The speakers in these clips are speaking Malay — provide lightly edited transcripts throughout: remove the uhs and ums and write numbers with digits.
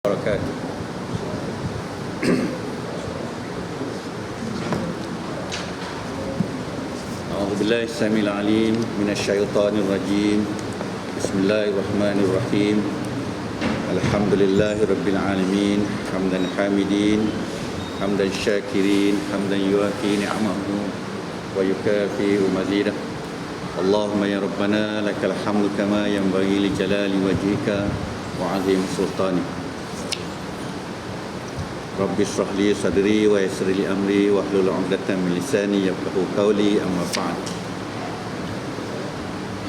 wabarakatuh. A'udzubillahi samil alim minasyaitonir rajim. Bismillahirrahmanirrahim. Alhamdulillahirabbil alamin, hamdan hamidin, hamdan syakirin, hamdan yuafi ni'amahu wa yukafi mazidah. Allahumma ya rabbana lakal hamdu kama yanbaghi li jalali wajhika wa 'azim sultanik. Rabbi shrah li sadri wa yassir li amri wa hlul 'uqdatam min lisani yafqahu qawli, amma ba'd.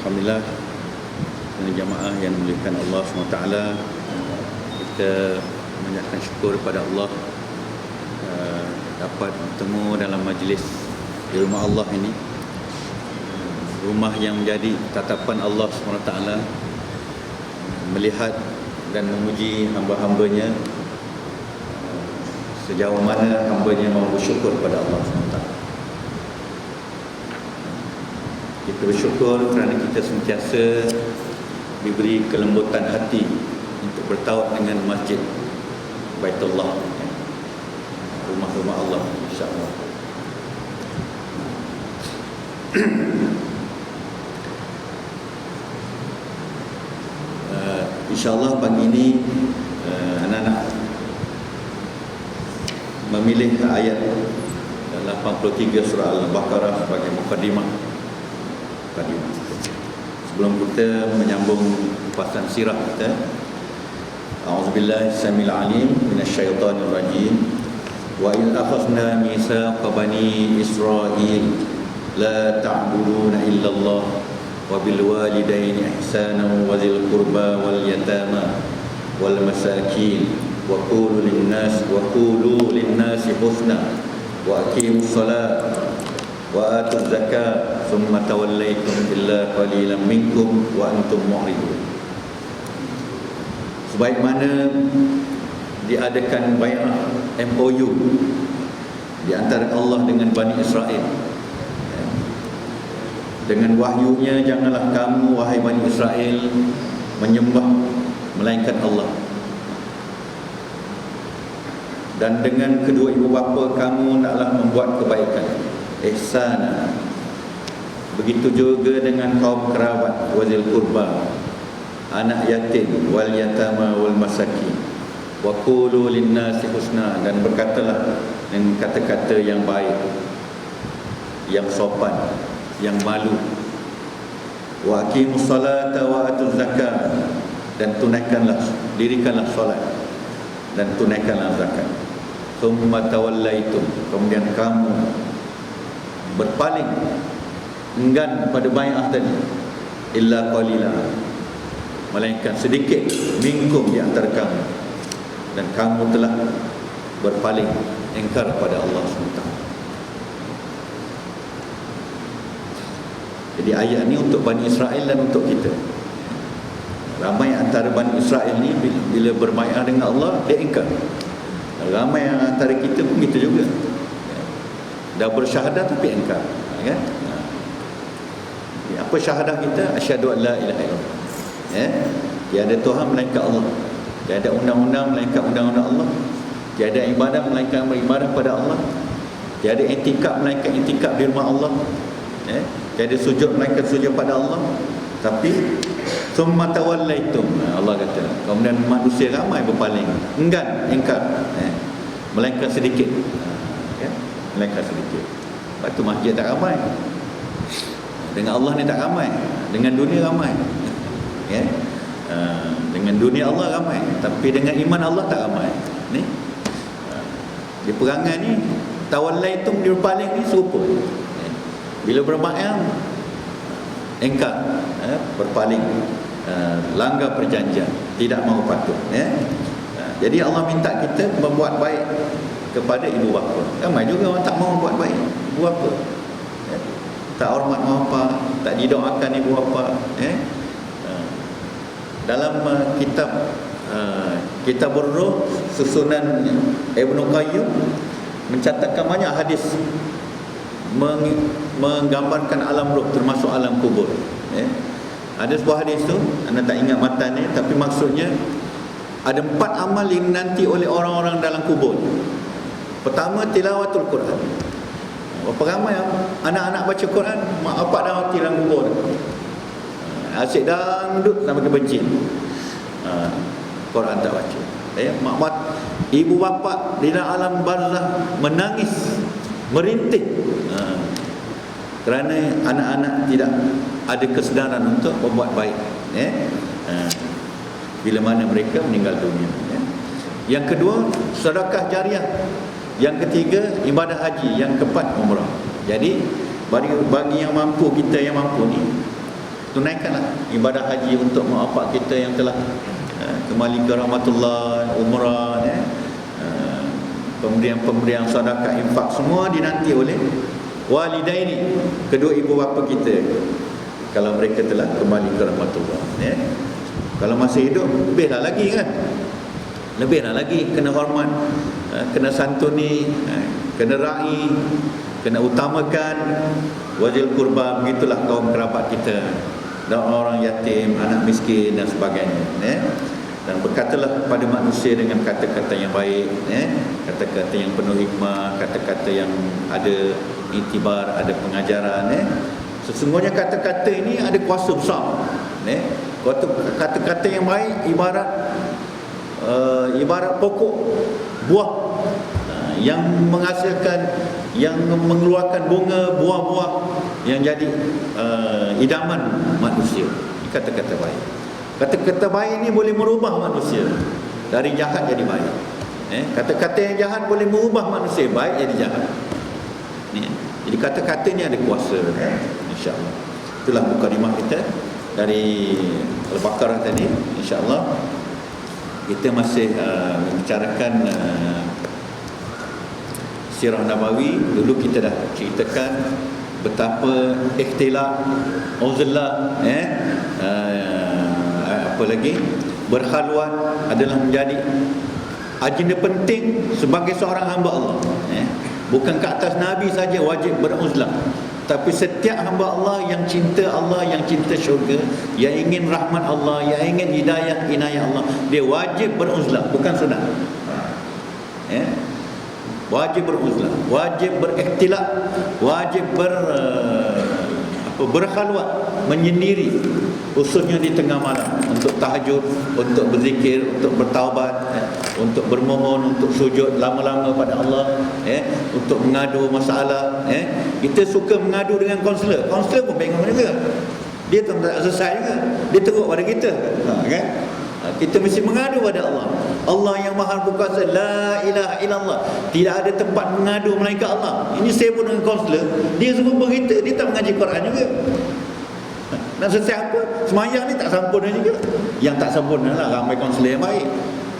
Alhamdulillah, jemaah yang dimuliakan Allah SWT, kita mengucapkan syukur kepada Allah dapat bertemu dalam majlis di rumah Allah ini, rumah yang menjadi tatapan Allah SWT melihat dan memuji hamba-hambanya sejauh mana hambanya mau bersyukur pada Allah SWT. Kita bersyukur kerana kita sentiasa diberi kelembutan hati untuk bertaut dengan masjid Baitullah, rumah-rumah Allah, insya-Allah. InsyaAllah pagi ini anak-anak memilih ayat 83 surah Al-Baqarah sebagai mukaddimah. Sebelum kita menyambung kupasan sirah kita, A'udzubillahi samil alim minasyaitonir rajim. Wa il akhadna mitsaqa bani Israil la ta'buduna illallah wa bil walidaini ihsanan wa dzil qurba wal yatama wal masakin wa qulu lin-nasi husna wa aqimus salata wa atuz zakata thumma tawallaytum illa qalilan minkum wa antum mu'ridun. Sebagaimana diadakan bai'ah MOU di antara Allah dengan Bani Israel, dengan wahyunya, janganlah kamu wahai Bani Israel menyembah melainkan Allah, dan dengan kedua ibu bapa kamu hendaklah membuat kebaikan, ihsan. Begitu juga dengan kaum kerabat, wazil qurba, anak yatim, wal yatama wal masakin, wa qulu lin-nasi husna, dan berkatalah dengan kata-kata yang baik, yang sopan, yang malu. Wa aqimus salata wa atuz zakat, dan tunaikanlah, dirikanlah solat dan tunaikanlah zakat. Thumma tawallaitum, kemudian kamu berpaling, enggan pada bai'ah tadi, illa qalila, melainkan sedikit, minkum, di antara kamu, dan kamu telah berpaling, ingkar pada Allah SWT. Jadi ayat ini untuk Bani Israel dan untuk kita. Ramai antara Bani Israel ni bila berbai'ah dengan Allah, dia ingkar. Ramai antara kita pun kita juga, dah bersyahadah tapi ingkar, kan? Apa syahadah kita? Asyhadu an la ilaha illallah, tiada Tuhan melainkan Allah, tiada undang-undang melainkan undang-undang Allah, tiada ibadah melainkan beribadah pada Allah, tiada i'tikaf melainkan i'tikaf di rumah Allah, tiada sujud melainkan sujud pada Allah. Tapi summa tawallaitum, Allah kata, kemudian manusia ramai berpaling, enggan, ingkar, melainkan sedikit, melainkan sedikit. Lepas tu masjid tak ramai, dengan Allah ni tak ramai, dengan dunia ramai, dengan dunia Allah ramai, tapi dengan iman Allah tak ramai. Ni di perangan ni, tawallaitum, dia berpaling ni serupa. Bila berbai'ah, ingkar, berpaling, langgar perjanjian, tidak mahu patuh. Jadi Allah minta kita membuat baik kepada ibu bapa. Ramai juga orang tak mahu buat baik ibu bapa, tak hormat mak bapak, tak didoakan ibu bapa. Dalam Kitabur Ruh, susunan Ibnu Qayyim mencatatkan banyak hadis menggambarkan alam ruh, termasuk alam kubur. Ada sebuah hadis tu, anda tak ingat matan ni, tapi maksudnya Ada 4 amal yang dinanti oleh orang-orang dalam kubur. Pertama, tilawatul Quran. Berapa ramai anak-anak baca Quran, mak bapak dah mati dalam kubur. Asyik dangdut sampai kebencin. Quran tak baca. Mak ibu bapa di dalam alam barzah menangis, merintih, kerana anak-anak tidak ada kesedaran untuk berbuat baik. Bila mana mereka meninggal dunia. Yang kedua, sedekah jariah. Yang ketiga, ibadah haji. Yang keempat, umrah. Jadi bagi yang mampu, kita yang mampu ni, tunaikanlah ibadah haji untuk mak bapak kita yang telah kembali ke rahmatullah, umrah, pemberian sedekah, infak, semua dinanti oleh walidaini, kedua ibu bapa kita, kalau mereka telah kembali ke rahmatullah. Kalau masih hidup, lebihlah lagi kan, lebihlah lagi kena hormat, kena santuni, kena ra'i, kena utamakan wazil kurba. Begitulah kaum kerabat kita dan orang yatim, anak miskin dan sebagainya. Dan berkatalah kepada manusia dengan kata-kata yang baik, kata-kata yang penuh hikmah, kata-kata yang ada iktibar, ada pengajaran. Sesungguhnya kata-kata ini ada kuasa besar. Kata-kata yang baik ibarat pokok buah yang menghasilkan, yang mengeluarkan bunga, buah-buah yang jadi idaman manusia. Kata-kata baik. Kata-kata baik ini boleh merubah manusia dari jahat jadi baik. Kata-kata yang jahat boleh merubah manusia baik jadi jahat. Jadi kata-kata ini ada kuasa, insya-Allah. Itulah mukadimah kita dari Al-Baqarah tadi. InsyaAllah kita masih membicarakan sirah Nabawi. Dulu kita dah ceritakan betapa ikhtilaf, uzlah, apa lagi, berkhalwat adalah menjadi agenda penting sebagai seorang hamba Allah. Bukan ke atas Nabi saja wajib beruzlah, tapi setiap hamba Allah yang cinta Allah, yang cinta syurga, yang ingin rahmat Allah, yang ingin hidayah, inayah Allah, dia wajib beruzlah, bukan sunat. Wajib beruzlah, wajib berikhtilaf, wajib berkhalwat, menyendiri, khususnya di tengah malam, untuk tahajud, untuk berzikir, untuk bertaubat, untuk bermohon, untuk sujud lama-lama pada Allah, untuk mengadu masalah. Kita suka mengadu dengan kaunselor. Kaunselor pun bingung juga, dia tak selesai juga, dia teruk pada kita, kan? Kita mesti mengadu pada Allah. Allah yang maha berkuasa, la ilaha illallah, tidak ada tempat mengadu melainkan Allah. Ini saya pun dengan kaunselor, dia semua berita, dia tak mengaji Quran juga. Nak selesai apa? Semayang ni tak sempurna juga. Yang tak sempurna lah ramai kaunselor yang baik,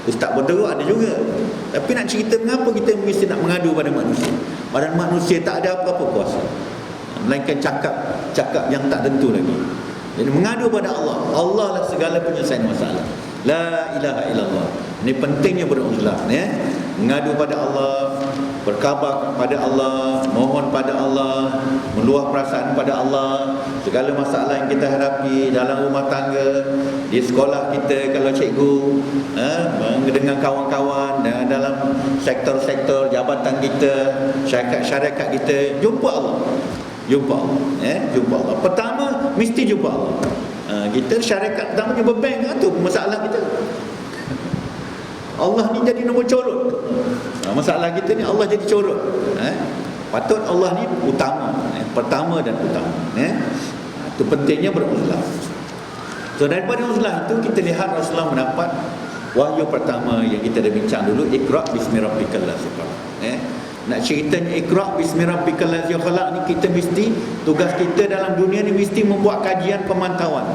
ustaz berteruk ada juga. Tapi nak cerita mengapa kita mesti nak mengadu pada manusia. Pada manusia tak ada apa-apa kuasa, melainkan cakap yang tak tentu lagi. Jadi mengadu pada Allah. Allah lah segala penyelesaian masalah. La ilaha illallah. Ini pentingnya beruzlah, mengadu pada Allah, berkhabar pada Allah, mohon pada Allah, meluah perasaan pada Allah. Segala masalah yang kita hadapi dalam rumah tangga, di sekolah kita, kalau cikgu, dengan kawan-kawan, dalam sektor-sektor jabatan kita, syarikat kita, jumpa Allah. Jumpa Allah, jumpa Allah. Pertama mesti jumpa Allah. Kita syarikat pertama jumpa bank, tu masalah kita. Allah ni jadi nombor corot. Masalah kita ni Allah jadi corot. Patut Allah ni utama, pertama dan utama. Itu pentingnya beruzlah. So daripada uzlah itu kita lihat Rasulullah mendapat wahyu pertama yang kita dah bincang dulu, Iqra bismi rabbikal ladzi khalaq. Nak ceritanya Iqra bismi rabbikal ladzi khalaq ni, kita mesti, tugas kita dalam dunia ni mesti membuat kajian pemantauan,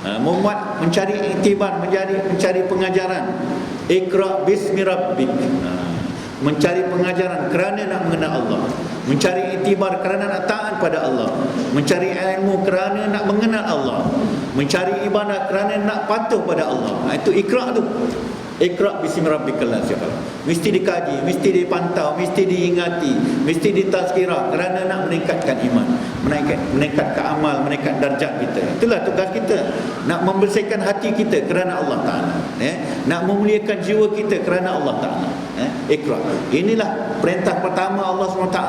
membuat, mencari iktibar, mencari pengajaran. Iqra bismi rabbik, mencari pengajaran kerana nak mengenal Allah, mencari iktibar kerana nak taat pada Allah, mencari ilmu kerana nak mengenal Allah, mencari ibadah kerana nak patuh pada Allah. Itu Iqra tu. Iqra bismi rabbikal ladzi khalaq. Mesti dikaji, mesti dipantau, mesti diingati, mesti ditazkirah kerana nak meningkatkan iman, meningkatkan amal, meningkatkan darjat kita. Itulah tugas kita. Nak membersihkan hati kita kerana Allah Taala, nak memuliakan jiwa kita kerana Allah Taala. Iqra. Inilah perintah pertama Allah SWT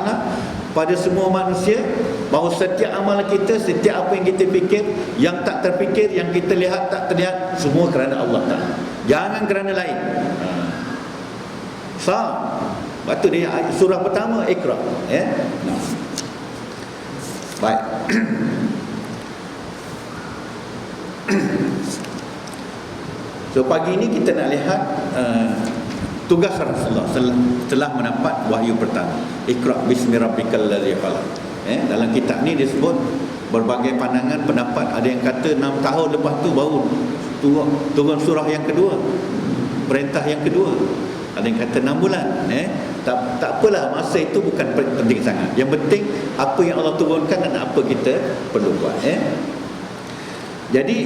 pada semua manusia, bahawa setiap amal kita, setiap apa yang kita fikir, yang tak terfikir, yang kita lihat tak terlihat, semua kerana Allah Taala. Jangan kerana lain. Sah. Lepas tu dia surah pertama Iqra, Baik. So pagi ini kita nak lihat tugas Rasulullah setelah mendapat wahyu pertama. Iqra bismi rabbikal ladzi khalaq. Dalam kitab ni disebut berbagai pandangan, pendapat. Ada yang kata 6 tahun lepas tu baru turun surah yang kedua, perintah yang kedua. Ada yang kata 6 bulan. Tak apalah, masa itu bukan penting sangat. Yang penting apa yang Allah turunkan dan apa kita perlu buat. Jadi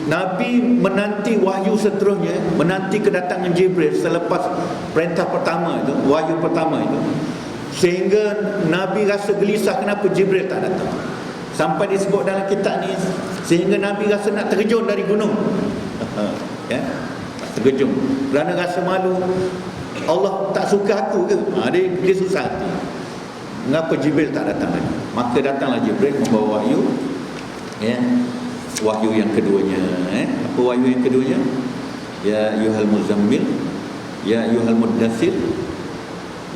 Nabi menanti wahyu seterusnya, menanti kedatangan Jibril selepas perintah pertama itu, wahyu pertama itu, sehingga Nabi rasa gelisah kenapa Jibril tak datang. Sampai disebut dalam kitab ni, sehingga Nabi rasa nak terjun dari gunung. Terjun kerana rasa malu. Allah tak suka aku ke? Dia susah hati. Mengapa Jibril tak datang lagi? Maka datanglah Jibril membawa wahyu. Wahyu yang keduanya. Apa wahyu yang keduanya? Ya ayyuhal muzammil, ya ayyuhal muddathir,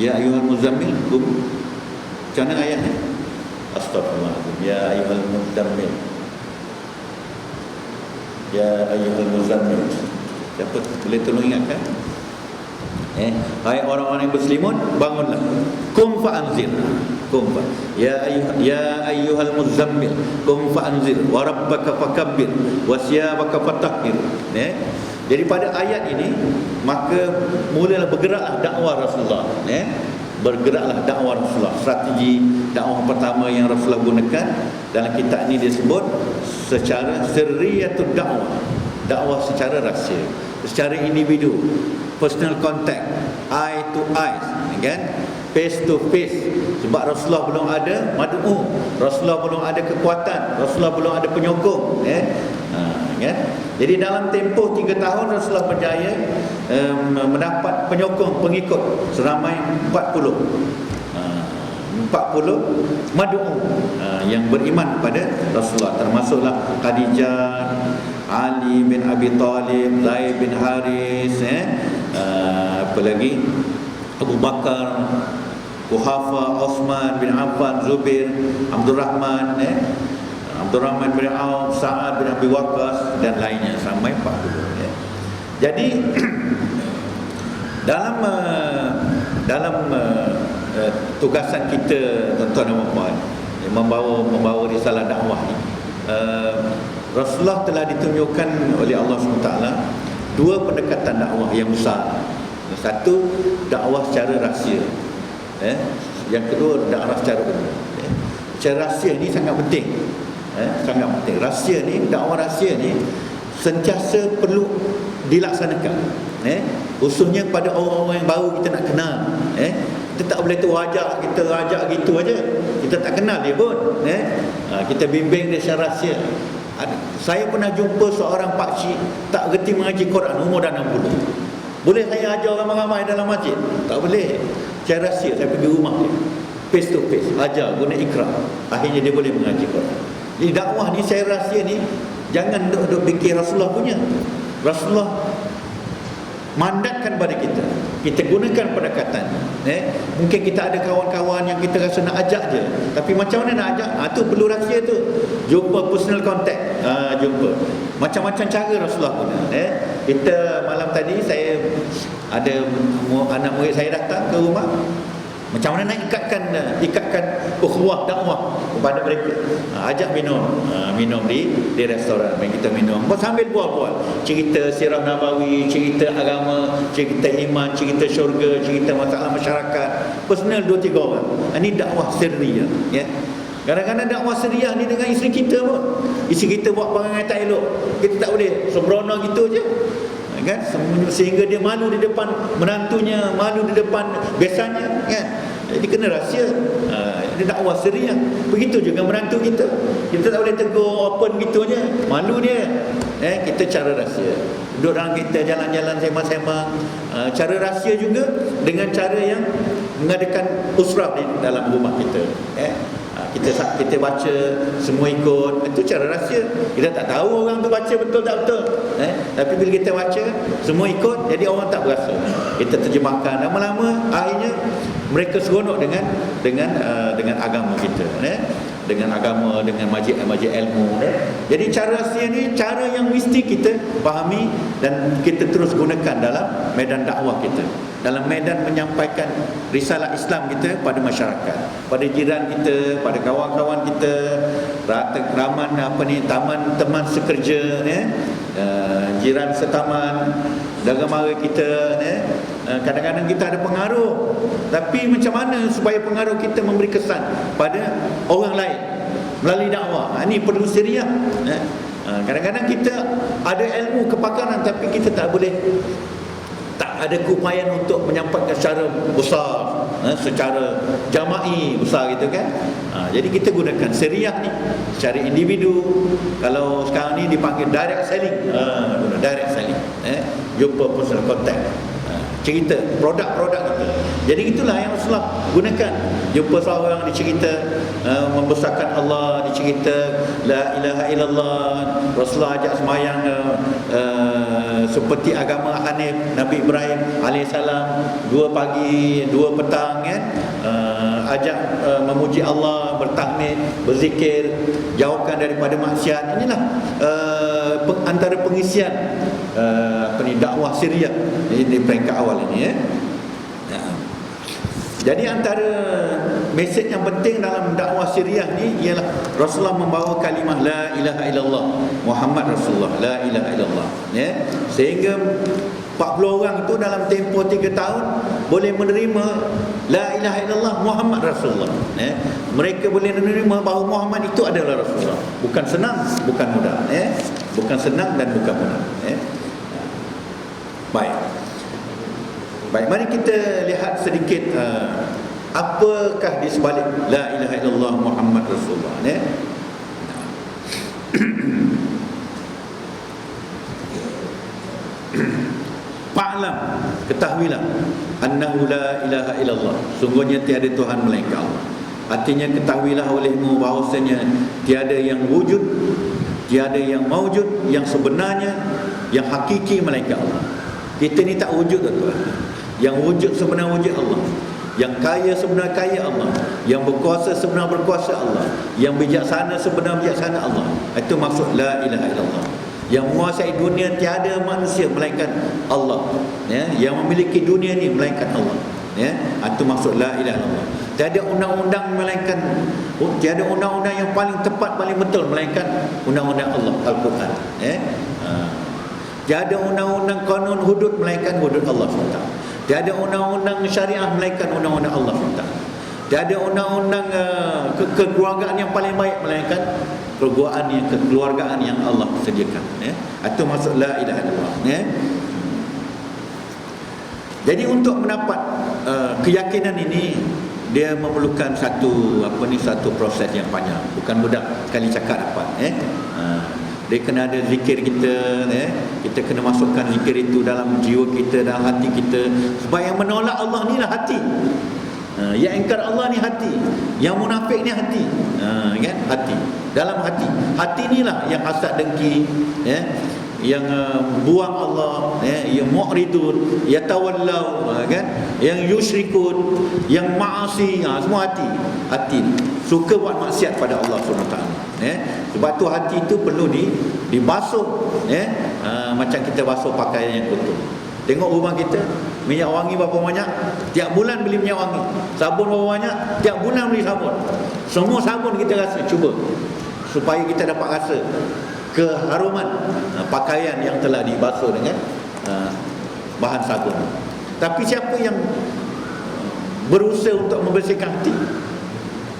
ya ayyuhal muzammil. Macam mana ayatnya? Astagfirullahaladzim. Ya ayyuhal muzammil, ya ayyuhal muzammil. Siapa boleh tolong ingatkan? Hai orang-orang yang berselimut, bangunlah. Qum fa'anzir. Ya ayyuhal muzammil, qum fa'anzir wa rabbaka fakabbir wa siyabaka fatahhir. Jadi pada ayat ini maka mulalah bergeraklah dakwah Rasulullah. Bergeraklah dakwah Rasulullah. Strategi dakwah pertama yang Rasulullah gunakan dalam kitab ini disebut secara sirriyatud dakwah. Dakwah secara rahsia, secara individu, personal contact, eye to eyes, kan? Face to face. Sebab Rasulullah belum ada mad'u, Rasulullah belum ada kekuatan, Rasulullah belum ada penyokong, kan? Jadi dalam tempoh 3 tahun Rasulullah berjaya mendapat penyokong, pengikut seramai 40 mad'u yang beriman kepada Rasulullah, termasuklah Khadijah, Ali bin Abi Talib, Zaid bin Haris, apa lagi, Abu Bakar, Quhafa, Osman bin Affan, Zubair, Abdul Rahman bin Auf, Sa'ad bin Abi Waqqas dan lainnya sampai 40. Jadi dalam tugasan kita, tuan-tuan dan puan, membawa risalah dakwah ni, Rasulullah telah ditunjukkan oleh Allah SWT 2 pendekatan dakwah yang besar. Satu, dakwah secara rahsia. Yang kedua, dakwah secara umum. Secara rahsia ni sangat penting. Sangat penting. Rahsia ni, dakwah rahsia ni sentiasa perlu dilaksanakan. Khususnya pada orang-orang yang baru kita nak kenal. Kita tak boleh tu ajak gitu aja. Kita tak kenal dia pun. Kita bimbing dia secara rahsia. Saya pernah jumpa seorang pakcik tak gerti mengaji Quran, umur dah 60. Boleh saya ajar ramai-ramai dalam masjid? Tak boleh. Secara rahsia saya pergi rumah dia, face to face, ajar guna Iqra. Akhirnya dia boleh mengaji Quran. Jadi dakwah ni secara rahsia ni jangan duk fikir Rasulullah punya. Rasulullah mandatkan pada kita, kita gunakan pendekatan. Mungkin kita ada kawan-kawan yang kita rasa nak ajak je, tapi macam mana nak ajak? Tu perlu rahsia tu. Jumpa personal contact, jumpa. Macam-macam cara Rasulullah guna. Kita malam tadi saya ada anak murid saya datang ke rumah. Macam mana nak ikatkan ukhuwah dakwah kepada mereka? Ajak minum di restoran, kita minum sambil bual-bual, cerita sirah nabawi, cerita agama, cerita iman, cerita syurga, cerita masalah masyarakat, personal 2-3 orang. Ini dakwah sirriyah, ya. Kadang-kadang dakwah sirriyah ni dengan isteri kita pun. Isteri kita buat perangai tak elok, kita tak boleh sembrono gitu je, kan, sehingga dia malu di depan menantunya, malu di depan besannya, kan. Jadi kena rahsia. Dia dakwah siriah. Begitu juga menantu kita. Kita tak boleh tegur open gitu aja. Malu dia. Kita cara rahsia. Duduk dalam kita jalan-jalan sembang-sembang. Cara rahsia juga dengan cara yang mengadakan usrah di dalam rumah kita. Kita baca, semua ikut. Itu cara rahsia. Kita tak tahu orang tu baca betul tak betul. Tapi bila kita baca, semua ikut, jadi orang tak berasa. Kita terjemahkan. Lama-lama akhirnya mereka seronok dengan agama kita, dengan agama, dengan majlis ilmu. Jadi cara rahsia ni cara yang mesti kita fahami dan kita terus gunakan dalam medan dakwah kita, dalam medan menyampaikan risalah Islam kita pada masyarakat, pada jiran kita, pada kawan-kawan kita, raman taman teman sekerja, jiran setaman, dagang mara kita. Kadang-kadang kita ada pengaruh, tapi macam mana supaya pengaruh kita memberi kesan pada orang lain melalui dakwah? Ini perlu siriah. Kadang-kadang kita ada ilmu kepakaran, tapi kita tak ada keupayaan untuk menyampaikan secara besar, secara jama'i besar gitu kan. Jadi kita gunakan siriah ni secara individu. Kalau sekarang ni dipanggil direct selling, direct selling, jumpa personal contact, cerita produk-produk kita. Jadi itulah yang Rasulullah gunakan. Jumpa seorang dicerita membesarkan Allah, dicerita la ilaha illallah. Rasulullah ajak semayang seperti agama Hanif Nabi Ibrahim alaihissalam, 2 pagi 2 petang, kan. Ajak memuji Allah, bertahmid, berzikir, jauhkan daripada maksiat. Inilah antara pengisian dakwah siriah di peringkat awal ini, Jadi antara mesej yang penting dalam dakwah siriah ni ialah Rasulullah membawa kalimah la ilaha illallah Muhammad Rasulullah, la ilaha illallah, sehingga 40 orang itu dalam tempoh 3 tahun boleh menerima la ilaha illallah Muhammad Rasulullah. Mereka boleh menerima bahawa Muhammad itu adalah Rasulullah. Bukan senang, bukan mudah, bukan senang dan bukan mudah. Baik, mari kita lihat sedikit apakah di sebalik la ilaha illallah Muhammad Rasulullah. Fa'lam, ketahuilah, annahu la ilaha illallah, sungguhnya tiada Tuhan melainkan Allah. Artinya ketahuilah olehmu bahawasanya tiada yang wujud, tiada yang maujud, yang sebenarnya, yang hakiki melainkan Allah. Kita ni tak wujud, tuan-tuan. Yang wujud sebenar wujud Allah, yang kaya sebenar kaya Allah, yang berkuasa sebenar berkuasa Allah, yang bijaksana sebenar bijaksana Allah. Itu maksud la ilaha illallah. Yang menguasai dunia tiada manusia melainkan Allah, yang memiliki dunia ni melainkan Allah, itu maksud la ilaha illallah. Tiada undang-undang melainkan, tiada undang-undang yang paling tepat, paling betul melainkan undang-undang Allah, Al-Quran. Tiada undang-undang kanun hudud melainkan hudud Allah SWT. Tiada undang-undang syariah melainkan undang-undang Allah SWT. Tiada undang-undang kekeluargaan yang paling baik melainkan kekeluargaan yang Allah sediakan. Itu maksud la ilaha illallah. Jadi untuk mendapat keyakinan ini, dia memerlukan satu proses yang panjang. Bukan mudah sekali cakap dapat. Dia kena ada zikir kita, kita kena masukkan zikir itu dalam jiwa kita, dalam hati kita. Sebab yang menolak Allah ni lah hati. Yang ingkar Allah ni hati, yang munafik ni hati, kan? Hati, dalam hati. Hati ni lah yang hasad dengki, yang buang Allah, yang mu'ridun, yatawallau, kan, yang yusyrikun, yang ma'asi, semua hati ni suka buat maksiat pada Allah SWT. Sebab tu hati tu perlu dibasuh, macam kita basuh pakaian yang kotor. Tengok rumah kita, minyak wangi berapa banyak, tiap bulan beli minyak wangi. Sabun berapa banyak, tiap bulan beli sabun. Semua sabun kita rasa, cuba supaya kita dapat rasa keharuman pakaian yang telah dibasuh dengan bahan sabun. Tapi siapa yang berusaha untuk membersihkan hati?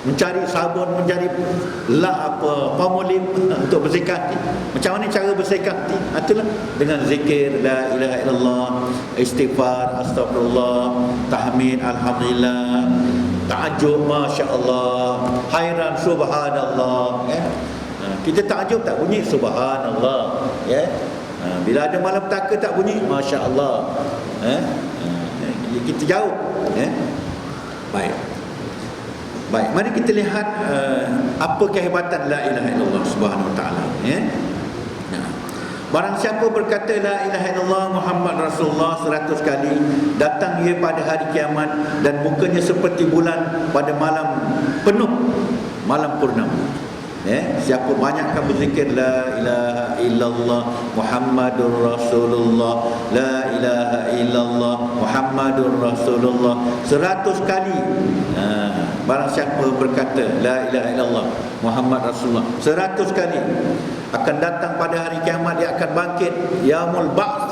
mencari sabun, mencari palmolive untuk bersihkan hati. Macam mana cara bersihkan hati? Itulah dengan zikir la ilaha illallah, istighfar, astagfirullah, tahmid, alhamdulillah, ta'ajub, masya-Allah, hairan, subhanallah, ya. Kita ta'ajub tak bunyi subhanallah, ya. Bila ada malapetaka tak bunyi masya-Allah, kita jauh, ya. Baik, mari kita lihat apa kehebatan la ilaha illallah subhanahu wa ta'ala, ya. Barang siapa berkata la ilaha illallah Muhammad Rasulullah 100 kali, datang ia pada hari kiamat dan mukanya seperti bulan pada malam penuh, malam purnama. Siapa banyakkan berzikir la ilaha illallah Muhammadur Rasulullah, la ilaha illallah Muhammadur Rasulullah 100 kali, barang siapa berkata la ilaha illallah Muhammad Rasulullah 100 kali, akan datang pada hari kiamat, dia akan bangkit yaumul ba'ts,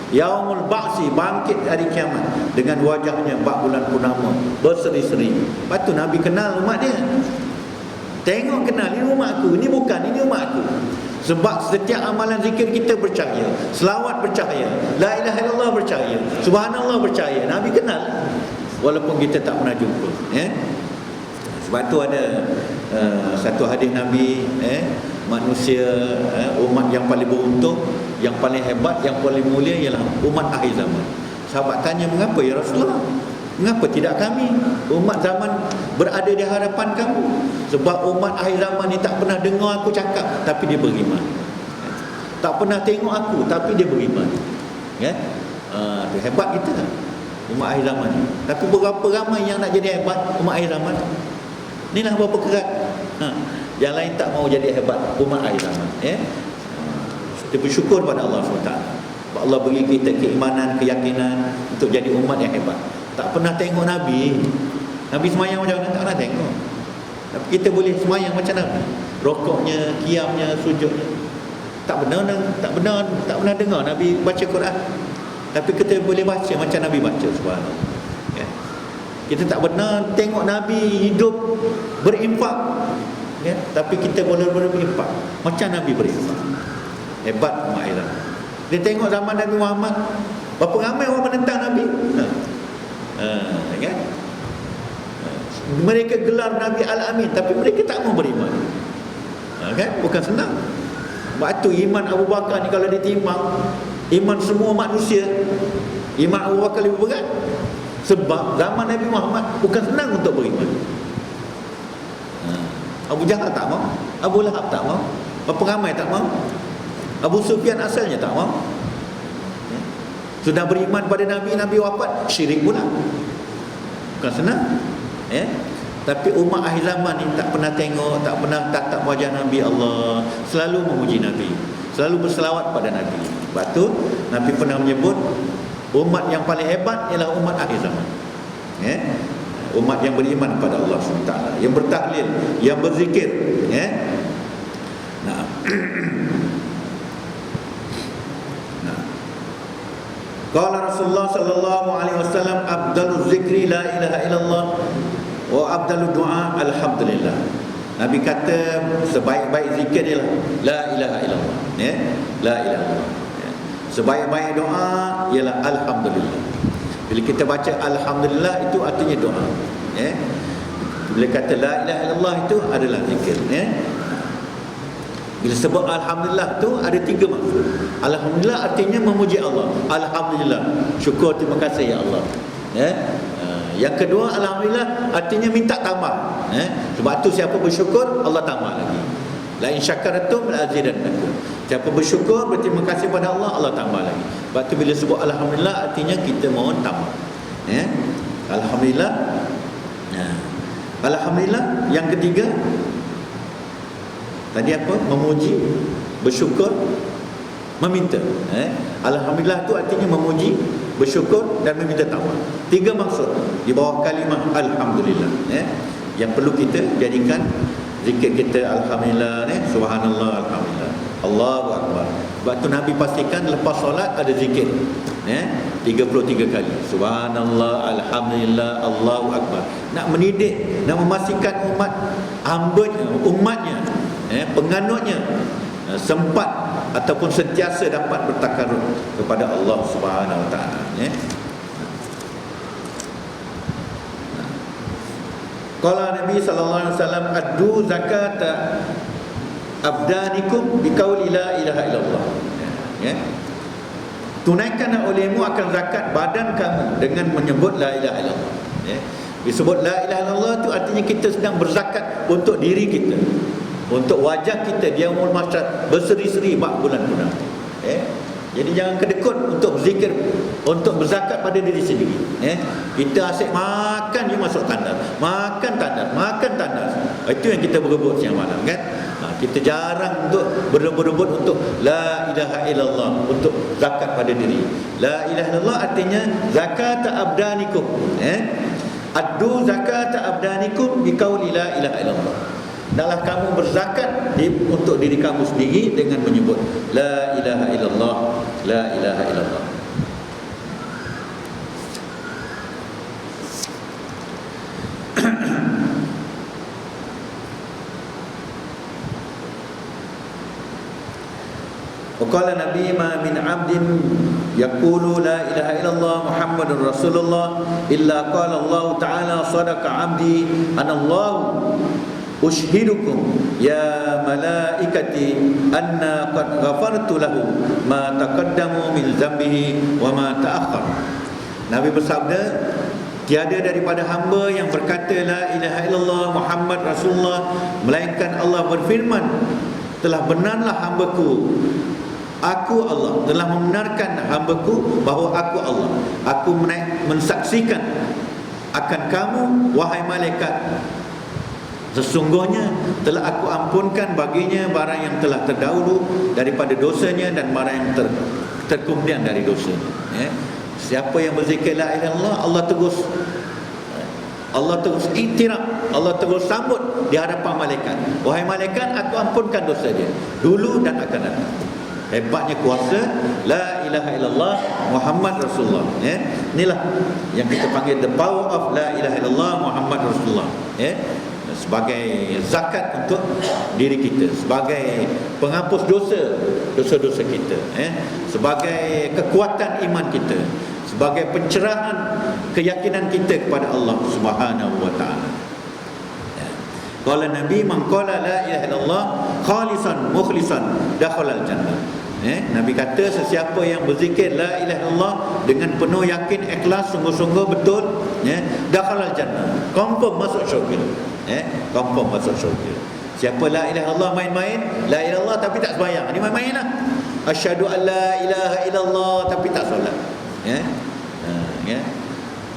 yaumul ba'si, bangkit hari kiamat dengan wajahnya 4 bulan purnama berseri-seri. Lepas tu Nabi kenal umat dia. Tengok, kenal, ini umat aku, ini bukan, ini umat aku. Sebab setiap amalan zikir kita bercahaya, selawat bercahaya, la ilaha illallah bercahaya, subhanallah bercahaya. Nabi kenal walaupun kita tak pernah jumpa, ya. Sebab tu ada satu hadis Nabi, manusia, umat yang paling beruntung, yang paling hebat, yang paling mulia ialah umat akhir zaman. Sahabat tanya, mengapa ya Rasulullah? Mengapa tidak kami, umat zaman berada di hadapan kamu? Sebab umat akhir zaman ni tak pernah dengar aku cakap, tapi dia beriman. Tak pernah tengok aku, tapi dia beriman, ya. Hebat kita umat akhir zaman ni. Tapi berapa ramai yang nak jadi hebat umat akhir zaman? Inilah berapa kerat. Yang lain tak mau jadi hebat umat akhir zaman, ya. Kita bersyukur pada Allah SWT. Allah beri kita keimanan, keyakinan untuk jadi umat yang hebat. Tak pernah tengok Nabi. Nabi semayang macam mana? Tak pernah tengok. Tapi kita boleh semayang macam Nabi. Rokoknya, qiyamnya, sujudnya. Tak pernah dengar Nabi baca Quran. Tapi kita boleh baca macam Nabi baca, subhanallah, ya. Kita tak pernah tengok Nabi hidup berinfak, ya. Tapi kita boleh berinfak macam Nabi berinfak. Hebat umat Islam. Dia tengok zaman Nabi Muhammad, berapa ramai orang menentang Nabi, kan? Mereka gelar Nabi Al-Amin, tapi mereka tak mau beriman, kan? Bukan senang. Waktu iman Abu Bakar ni kalau ditimbang iman semua manusia, iman Abu Bakar lebih berat. Sebab zaman Nabi Muhammad bukan senang untuk beriman. Abu Jahal tak mau, Abu Lahab tak mau, berapa ramai tak mau, Abu Sufyan asalnya tak mau. Sudah beriman pada Nabi, Nabi wafat, syirik pula. Bukan senang, ya. Tapi umat akhir zaman ni tak pernah tengok, tak pernah tatap wajah Nabi Allah, selalu memuji Nabi, selalu berselawat pada Nabi. Sebab tu Nabi pernah menyebut umat yang paling hebat ialah umat akhir zaman, ya. Umat yang beriman kepada Allah SWT, yang bertahlil, yang berzikir, ya. Nah, qala Rasulullah sallallahu alaihi wasallam, afdaluz zikri la ilaha illallah wa afdalud du'a alhamdulillah. Nabi kata sebaik-baik zikir ialah la ilaha illallah, ya. La ilaha illallah, ya. Sebaik-baik doa ialah alhamdulillah. Bila kita baca alhamdulillah itu artinya doa, ya. Bila kata la ilaha illallah itu adalah zikir, ya. Bila sebut alhamdulillah tu ada 3 maksud. Alhamdulillah artinya memuji Allah. Alhamdulillah, syukur, terima kasih ya Allah, ya. Yang kedua, alhamdulillah artinya minta tambah, ya. Sebab tu siapa bersyukur Allah tambah lagi. La in syakartum la azidannakum. Siapa bersyukur, berterima kasih pada Allah, Allah tambah lagi. Sebab tu bila sebut alhamdulillah artinya kita mohon tambah, ya. Alhamdulillah. Alhamdulillah yang ketiga tadi apa? Memuji, bersyukur, meminta, Alhamdulillah tu artinya memuji, bersyukur dan meminta tambah. 3 maksud di bawah kalimah alhamdulillah, ya. Yang perlu kita jadikan zikir kita alhamdulillah, subhanallah, alhamdulillah, Allahu akbar, Sebab tu Nabi pastikan lepas solat ada zikir, 33 kali. Subhanallah, alhamdulillah, Allahu akbar. Nak mendidik, nak memastikan umatnya, penganutnya sempat ataupun sentiasa dapat bertakarruf kepada Allah Subhanahu wa taala. Qala Nabi sallallahu alaihi wasallam, addu zakata abdanikum biqauli la ilaha illallah. Tunaikan olehmu akan zakat badan kamu dengan menyebut la ilaha illallah. Disebut la ilaha illallah itu artinya kita sedang berzakat untuk diri kita, untuk wajah kita di yaumul mahsyar berseri-seri bak bulan-bulan. Jadi jangan kedekut untuk berzikir, untuk berzakat pada diri sendiri. Kita asyik makan je masuk tandas, makan tandas. Itu yang kita berebut siang malam, kan? Kita jarang untuk berebut untuk la ilaha illallah, untuk zakat pada diri. La ilaha illallah artinya zakat abdanikum. Addu zakat abdanikum biqauli la ilaha illallah. Hendaklah kamu berzakat untuk diri kamu sendiri dengan menyebut la ilaha illallah, la ilaha illallah. Waqala Nabi ma min 'abdin yaqulu la ilaha illallah Muhammadur Rasulullah illa qala Allah Ta'ala sadaqa 'abdi anallahu ushidukum ya malaikati anna qad ghafartu lahu ma taqaddamu min zambihi wa ma ta'akhkhar. Nabi bersabda, tiada daripada hamba yang berkata la ilaha illallah Muhammad Rasulullah melainkan Allah berfirman, telah benarlah hambaku, aku Allah, telah membenarkan hambaku bahawa aku Allah. Aku mensaksikan akan kamu wahai malaikat, sesungguhnya telah aku ampunkan baginya barang yang telah terdahulu daripada dosanya dan barang yang terkemudian dari dosanya. Siapa yang berzikir la ilaha illallah, Allah terus iktiraf, Allah terus sambut di hadapan malaikat. Wahai malaikat, aku ampunkan dosa dia dulu dan akan datang. Hebatnya kuasa la ilaha illallah Muhammad Rasulullah. Inilah yang kita panggil the power of la ilaha illallah Muhammad Rasulullah. Sebagai zakat untuk diri kita, sebagai penghapus dosa-dosa kita, sebagai kekuatan iman kita, sebagai pencerahan keyakinan kita kepada Allah Subhanahu wa taala. Qala Nabi man qala la ilaha illallah khalisan mukhlisan dakhala al-jannah. Nabi kata sesiapa yang berzikir la ilaha illallah dengan penuh yakin, ikhlas, sungguh-sungguh betul, dakhala al-jannah, confirm masuk syurga. Confirm masuk syurga. Siapa la ilaha illallah main-main, la ilaha illallah tapi tak sembahyang, ini main-main lah. Asyhadu an la ilaha illallah tapi tak solat.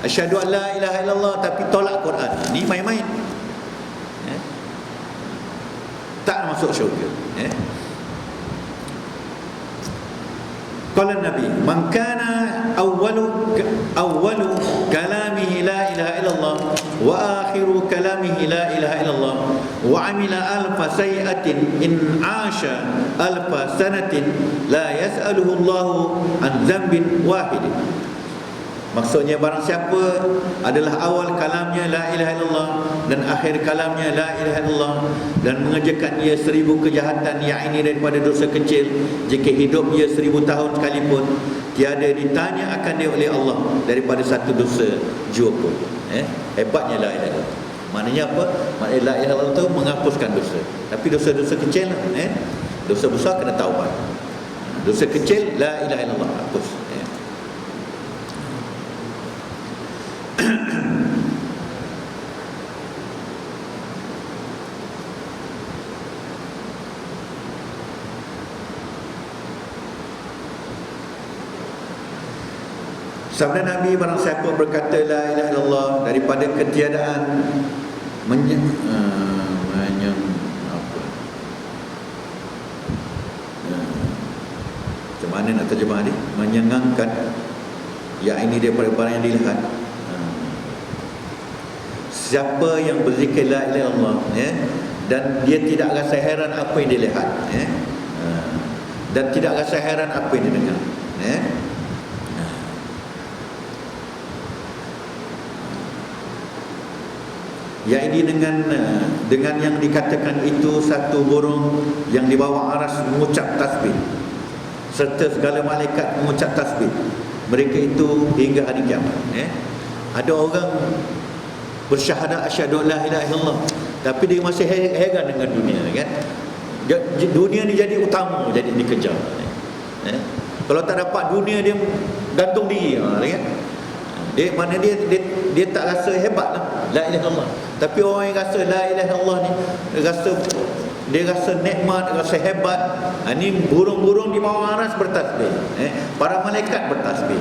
Asyhadu an la ilaha illallah tapi tolak Quran, ini main-main. Tak masuk syurga. Qala Nabi, man kana awwalu kalamihi la ilaha illallah wa akhiru kalamihi la ilaha illallah wa amila alfa sayi'atin in 'asha alfa sanatin la yas'aluhu Allahu an dzambin wahid. Maksudnya barang siapa adalah awal kalamnya la ilaha illallah dan akhir kalamnya la ilaha illallah dan mengerjakan ia 1000 kejahatan yang ini daripada dosa kecil, jika hidup ia 1000 tahun sekalipun, tiada ditanya akan dia oleh Allah daripada satu dosa jua pun. Hebatnya la ilaha illallah. Maknanya apa? Maknanya la ilaha illallah itu menghapuskan dosa. Tapi dosa-dosa kecil lah, dosa besar kena taubat. Dosa kecil la ilaha illallah hapus. Sabda Nabi, barang siapa berkata la ilaha illallah daripada ketiadaan macam mana nak terjemah ni, menyengangkan, ya ini daripada barang yang dilihat. Siapa yang berzikir la ilaha illallah dan dia tidak rasa heran apa yang dia lihat, dan tidak rasa heran apa yang dia dengar. Yaitu dengan yang dikatakan itu satu burung yang dibawa aras mengucap tasbih serta segala malaikat mengucap tasbih mereka itu hingga hari kiamat. Ada orang bersyahadat asyhadu la ilaha illallah, tapi dia masih heran dengan dunia, kan? Dunia ni jadi utama, jadi dikejar. Kalau tak dapat dunia, dia gantung diri, kan? Dia tak rasa hebat lah la ilaha illallah. Tapi orang yang rasa la ilaha illallah ni, dia rasa nikmat, rasa hebat. Ni burung-burung di bawah aras bertasbih, para malaikat bertasbih.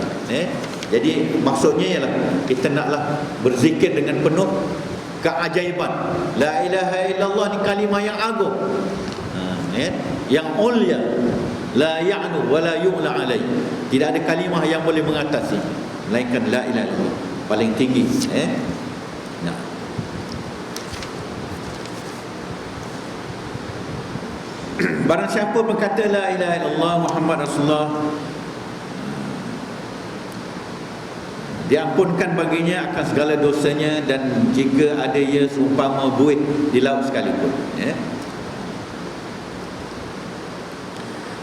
Jadi maksudnya ialah kita naklah berzikir dengan penuh keajaiban. La ilaha illallah ni kalimah yang agung, yang mulia. La ya'nu wa la yu'la alai. Tidak ada kalimah yang boleh mengatasi melainkan la ilaha illallah, paling tinggi. Nah, barang siapa berkata la ilaha illallah Muhammad Rasulullah, diampunkan baginya akan segala dosanya, dan jika ada ia seumpama buih di laut sekalipun.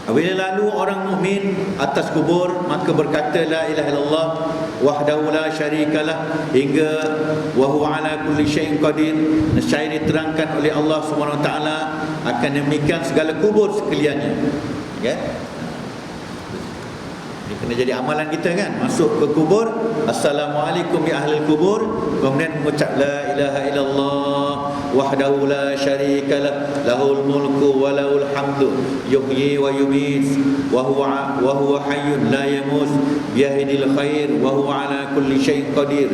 Apabila lalu orang mukmin atas kubur, maka berkata la ilaha illallah wahdahu la syarikalah hingga wa huwa ala kulli syai'in qadir. Nescaya diterangkan oleh Allah Subhanahu wa taala akan demikian segala kubur sekaliannya. Ya. Ini kena jadi amalan kita, kan? Masuk ke kubur, assalamualaikum ya ahlul kubur, kemudian mengucap la ilaha illallah wahdahu la syarikalah lahul mulku wa lahul hamdu yuhyi wa yumiit wa huwa hayyun la yamut biyadihil khair wa huwa ala kulli syai'in qadir.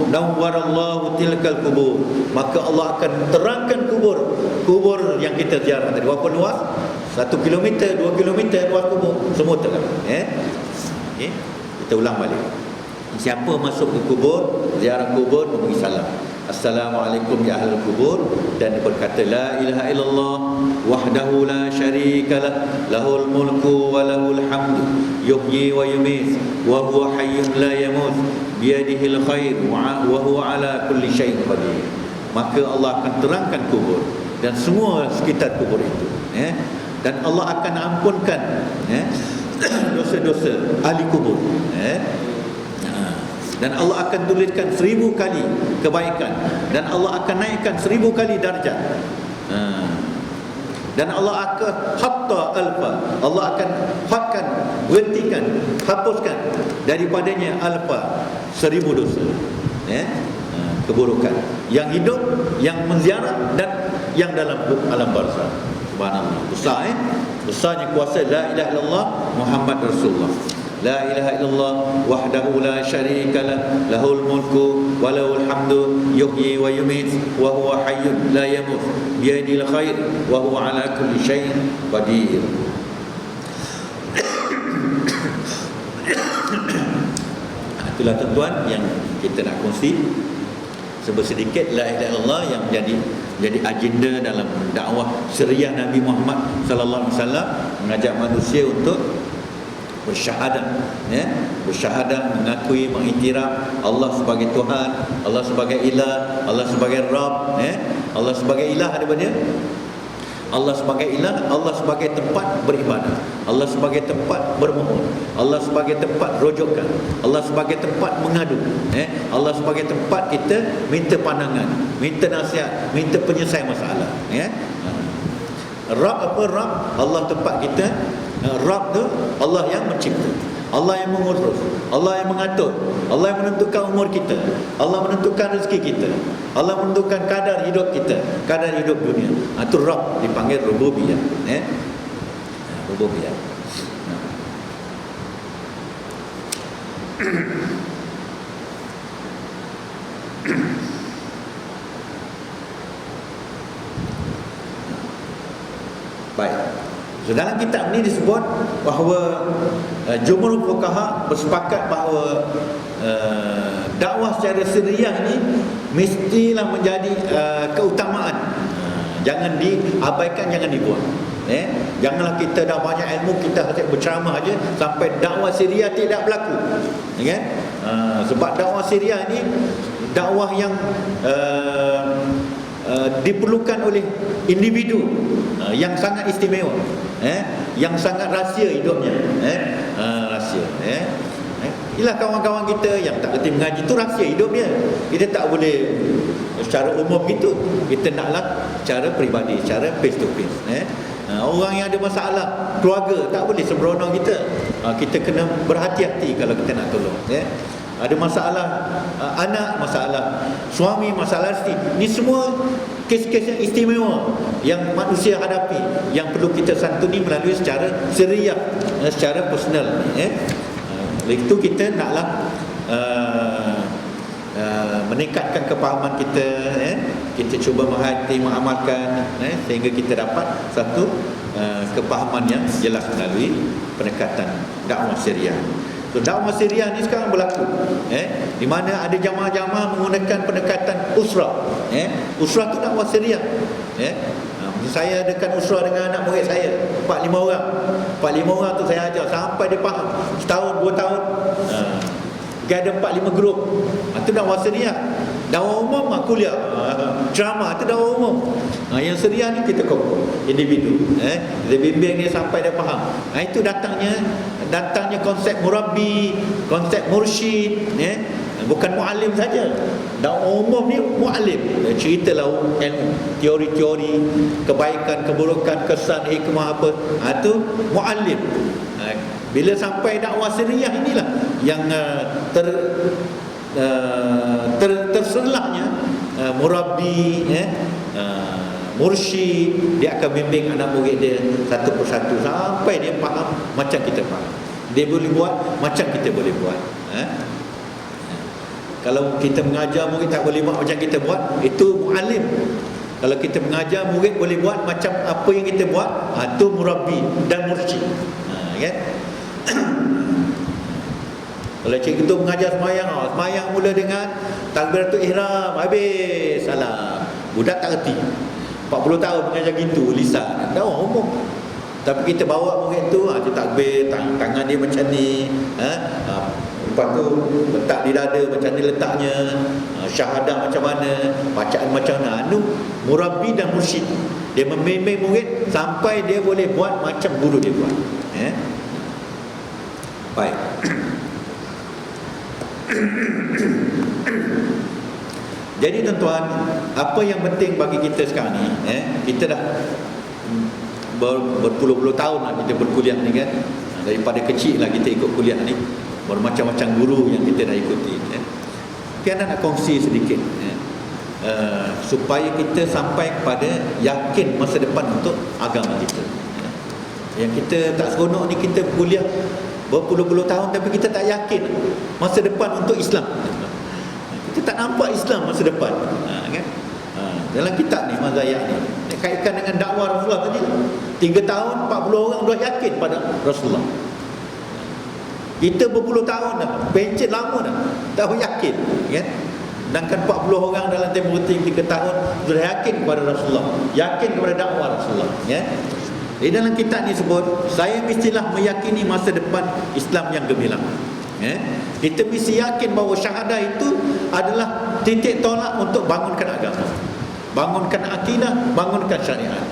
Nawwarallahu tilkal kubur. Maka Allah akan terangkan kubur yang kita ziarah tadi. Berapa luas? 1 kilometer, 2 kilometer luas kubur, semua terang. Kita ulang balik. Siapa masuk ke kubur, ziarah kubur, memberi salam, assalamualaikum ya ahlul kubur, dan berkata la ilaha illallah wahdahu la syarikalah lahul mulku wa lahul hamdu yuhyi wa yumiit wa huwa hayyun la yamut biyadihil khair wa huwa ala kulli syai'in qadir. Maka Allah akan terangkan kubur dan semua sekitar kubur itu, dan Allah akan ampunkan dosa-dosa ahli kubur, dan Allah akan tuliskan 1000 kali kebaikan, dan Allah akan naikkan 1000 kali darjat, dan Allah akan hatta alfa, Allah akan hadkan, berhentikan, hapuskan daripadanya alfa 1000 dosa, keburukan yang hidup, yang menziarah, dan yang dalam alam barzakh. Subhanallah, besar, besarnya kuasa la ilaha illallah Muhammad Rasulullah. La ilaha illallah wahdahu la syarikalah lahul mulku wa lahul hamdu yuhyi wa yumiit wa huwa hayyun la yamut biyadihil khair wa huwa ala kulli syai'in qadir. Itulah tuan-tuan yang kita nak kongsi sedikit la ilaha illallah yang jadi agenda dalam dakwah syariah Nabi Muhammad sallallahu alaihi wasallam, mengajak manusia untuk bersyahadat, bersyahadat, mengakui, mengiktiraf Allah sebagai Tuhan, Allah sebagai ilah, Allah sebagai Rabb, Allah sebagai ilah daripada Allah sebagai ilah, Allah sebagai tempat beribadah, Allah sebagai tempat bermohon, Allah sebagai tempat rujukan, Allah sebagai tempat mengadu, Allah sebagai tempat kita minta pandangan, minta nasihat, minta penyelesaian masalah. Rabb apa? Rabb Allah tempat kita. Rabb tu Allah yang mencipta, Allah yang mengurus, Allah yang mengatur, Allah yang menentukan umur kita, Allah menentukan rezeki kita, Allah menentukan kadar hidup kita, kadar hidup dunia. Itu Rabb, dipanggil rububiyah, rububiyah. Baik. So, dalam kitab ini disebut bahawa jumhur fuqaha bersepakat bahawa dakwah secara sirriyah ini mestilah menjadi keutamaan Jangan diabaikan, jangan dibuat. Janganlah kita dah banyak ilmu, kita berceramah aja sampai dakwah Syria tidak berlaku. Sebab dakwah Syria ini dakwah yang diperlukan oleh individu yang sangat istimewa, yang sangat rahsia hidupnya, rahsia. Inilah kawan-kawan kita yang tak kerti mengaji, itu rahsia hidup dia. Kita tak boleh secara umum gitu. Kita naklah cara peribadi, cara face to face. Orang yang ada masalah keluarga tak boleh sembrono kita. Kita kena berhati-hati kalau kita nak tolong. Ada masalah anak, masalah suami, masalah isteri. Ini semua kes-kes yang istimewa yang manusia hadapi, yang perlu kita santuni melalui secara seriah, secara personal. Oleh itu kita naklah meningkatkan kepahaman kita, kita cuba menghayati, mengamalkan, sehingga kita dapat satu kepahaman yang jelas melalui pendekatan dakwah Syariah. So, dakwah Syariah ni sekarang berlaku, di mana ada jamaah-jamaah menggunakan pendekatan usrah. Usrah tu dakwah Syariah. Saya adakan usrah dengan anak murid saya 4-5 orang. 4-5 orang tu saya ajar sampai dia faham. Setahun, 2 tahun. Ada 4-5 grup. Itu dakwah Syariah. Dakwah umum kuliah, ceramah itu dakwah umum. Yang Syariah ni kita kumpul individu, kita bimbing dia sampai dia faham. Itu datangnya konsep murabbi, konsep mursyid, bukan muallim saja. Dakwah umum ni muallim, ceritalah ilmu, teori-teori, kebaikan, keburukan, kesan, hikmah apa. Itu muallim. Bila sampai dakwah Syariah inilah yang terselahnya murabbi, mursyid, dia akan bimbing anak murid dia satu persatu sampai dia faham macam kita faham. Dia boleh buat macam kita boleh buat. Kalau kita mengajar murid tak boleh buat macam kita buat, itu muallim. Kalau kita mengajar murid boleh buat macam apa yang kita buat, itu murabbi dan mursyid. Kalau cikgu tu mengajar semayang mula dengan takbiratul ihram, habis salam. Budak tak reti. 40 tahun mengajar gitu, lisan. Dakwah umum. Tapi kita bawa murid tu, dia takbir, tangan dia macam ni, lepas tu letak di dada macam ni letaknya, syahadah macam mana, bacaan macam mana. Murabbi dan mursyid. Dia membimbing murid sampai dia boleh buat macam guru dia buat. Baik. Jadi tuan-tuan, apa yang penting bagi kita sekarang ni, kita dah berpuluh-puluh tahun lah kita berkuliah ni kan. Daripada kecil lah kita ikut kuliah ni, bermacam-macam guru yang kita dah ikuti. Kita nak kongsi sedikit, supaya kita sampai kepada yakin masa depan untuk agama kita. Yang kita tak seronok ni, kita berkuliah berpuluh-puluh tahun tapi kita tak yakin masa depan untuk Islam. Kita tak nampak Islam masa depan, kan? Dalam kitab ni, Mazayah ni, kaitkan dengan dakwah Rasulullah tadi, 3 tahun 40 orang dah yakin pada Rasulullah. Kita berpuluh tahun dah, pencet lama dah, tak yakin, kan? Sedangkan 40 orang dalam tempoh 3 tahun sudah yakin kepada Rasulullah, yakin kepada dakwah Rasulullah, ya. Di dalam kitab ni sebut, saya mestilah meyakini masa depan Islam yang gemilang. Kita mesti yakin bahawa syahadah itu adalah titik tolak untuk bangunkan agama, bangunkan akidah, bangunkan syariat.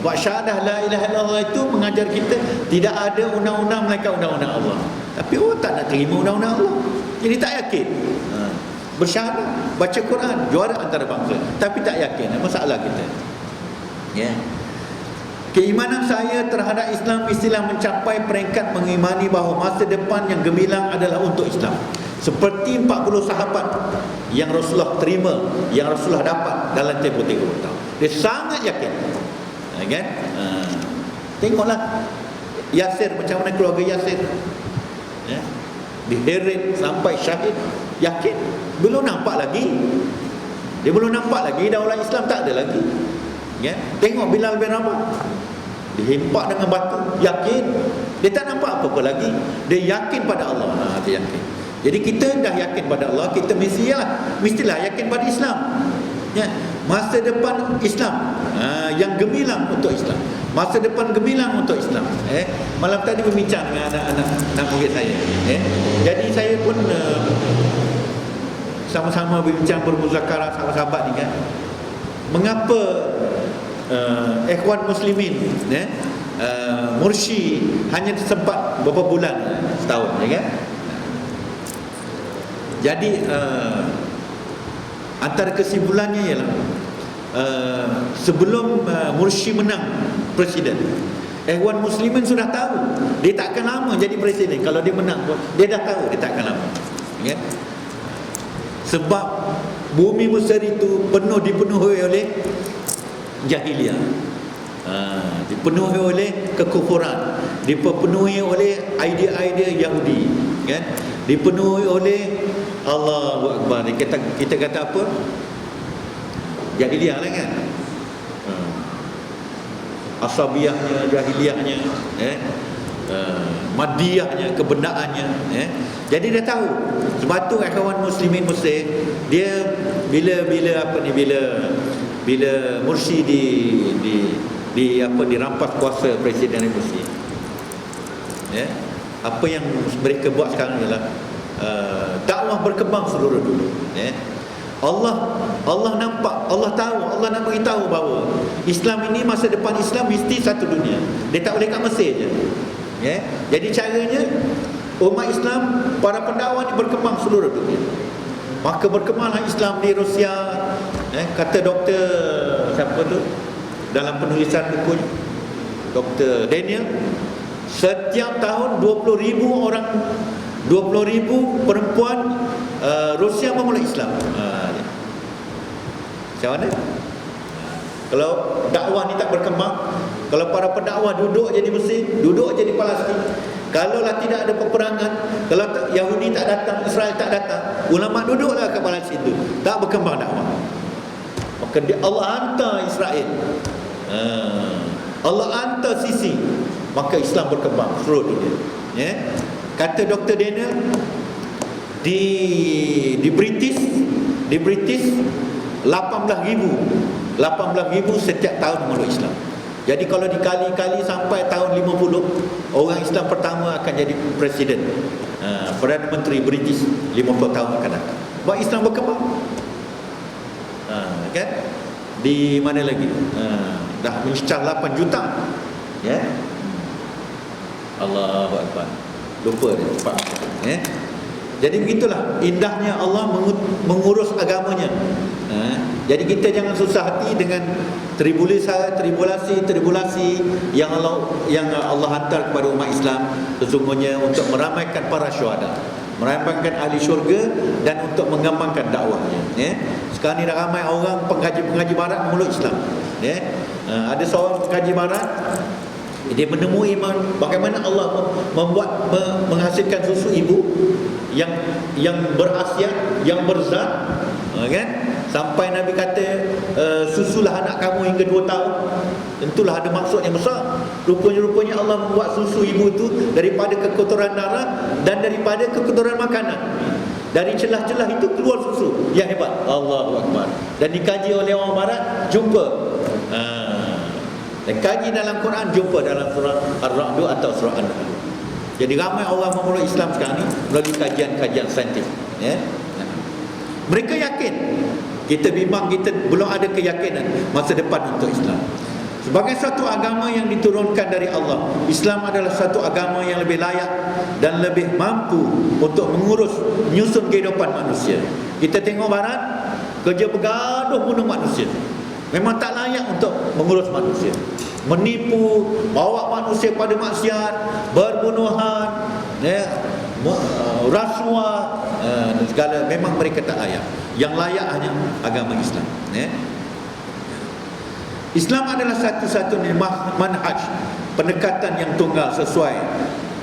Buat syahadah la ilaha illallah itu mengajar kita tidak ada undang-undang melainkan undang-undang Allah. Tapi orang tak nak terima undang-undang Allah, jadi tak yakin. Bersyahadah, baca Quran, juara antara bangsa, tapi tak yakin. Masalah kita. Keimanan saya terhadap Islam istilah mencapai peringkat mengimani bahawa masa depan yang gemilang adalah untuk Islam. Seperti 40 sahabat yang Rasulullah terima, yang Rasulullah dapat dalam tempoh 30 tahun. Dia sangat yakin. Kan? Tengoklah Yasir, macam mana keluarga Yasir. Diheret sampai syahid, yakin. Belum nampak lagi. Dia belum nampak lagi daulah Islam, tak ada lagi. Tengok Bilal bin Rabah, dihempak dengan batu, yakin. Dia tak nampak apa-apa lagi, dia yakin pada Allah. Dia yakin. Jadi kita dah yakin pada Allah, kita mestilah yakin pada Islam. masa depan Islam yang gemilang untuk Islam, masa depan gemilang untuk Islam. Malam tadi berbincang dengan anak murid saya. Jadi saya pun sama-sama berbincang, bermuzakarah sama sahabat ni kan, mengapa ikhwan muslimin Mursi hanya sempat beberapa bulan, setahun ya kan. Jadi antara kesimpulannya ialah sebelum Mursi menang presiden, ikhwan muslimin sudah tahu dia tak akan lama jadi presiden. Kalau dia menang pun dia dah tahu dia tak akan lama ya? Sebab bumi Mesir itu dipenuhi oleh jahiliah, dipenuhi oleh kekufuran, dipenuhi oleh idea-idea Yahudi kan, dipenuhi oleh Allahu Akbar. Kita kata apa? Jahiliah lah kan. Asabiyahnya, jahiliahnya, madiyahnya, kebendaannya. Jadi dia tahu. Sebab tu kawan muslimin Mesir, dia bila Mursi dirampas kuasa presiden Mursi. Apa yang mereka buat sekarang ialah dakwah berkembang seluruh dunia. Allah nampak, Allah tahu, Allah nak beritahu bahawa Islam ini, masa depan Islam mesti satu dunia. Dia tak boleh kat Mesir je. Jadi caranya umat Islam, para pendakwah ni berkembang seluruh dunia. Maka berkembanglah Islam di Rusia. Kata doktor siapa tu dalam penulisan bukunya, Dr. Daniel, setiap tahun 20,000 orang, 20,000 perempuan Rusia memulai Islam. Macam mana? Kalau dakwah ni tak berkembang, kalau para pendakwah duduk je di Mesir, duduk je di Palestin, kalaulah tidak ada peperangan, kalau Yahudi tak datang, Israel tak datang, ulama duduklah kat Palestin tu, tak berkembang dakwah. Maka Allah hantar Israel, Allah hantar Sisi, maka Islam berkembang seluruh dunia. Kata Dr. Daniel, di British 18,000 setiap tahun memeluk Islam. Jadi kalau dikali-kali sampai tahun 50, orang Islam pertama akan jadi presiden, Perdana Menteri British 50 tahun akan datang. Sebab Islam berkembang. Kan? Di mana lagi? Dah mencecah 8 juta. Ya. Allahu Akbar. Lupa dia cepat. Jadi begitulah indahnya Allah mengurus agamanya. Jadi kita jangan susah hati dengan tribulasi yang Allah hantar kepada umat Islam, sesungguhnya untuk meramaikan para syuhada, meramaikan ahli syurga, dan untuk mengembangkan dakwahnya. Sekarang ni dah ramai orang pengkaji barat memeluk Islam. Ada seorang pengkaji barat, dia menemui bagaimana Allah menghasilkan susu ibu yang berkhasiat, yang berzat, kan? Sampai Nabi kata, susulah anak kamu hingga 2 tahun. Tentulah ada maksud yang besar. Rupanya Allah membuat susu ibu itu daripada kekotoran darah dan daripada kekotoran makanan. Dari celah-celah itu keluar susu yang hebat. Allahu Akbar. Dan dikaji oleh orang barat, jumpa. Dan kaji dalam Quran, jumpa dalam surah Ar-Ra'd atau surah An-Nahl. Jadi ramai orang memeluk Islam sekarang ni melalui kajian-kajian saintifik. Mereka yakin. Kita bimbang, kita belum ada keyakinan masa depan untuk Islam. Sebagai satu agama yang diturunkan dari Allah, Islam adalah satu agama yang lebih layak dan lebih mampu untuk menyusun kehidupan manusia. Kita tengok barat, kerja bergaduh bunuh manusia. Memang tak layak untuk mengurus manusia. Menipu, bawa manusia pada maksiat, berbunuhan, rasuah, segala, memang mereka tak layak. Yang layak hanya agama Islam. Islam adalah satu-satunya manhaj, pendekatan yang tunggal sesuai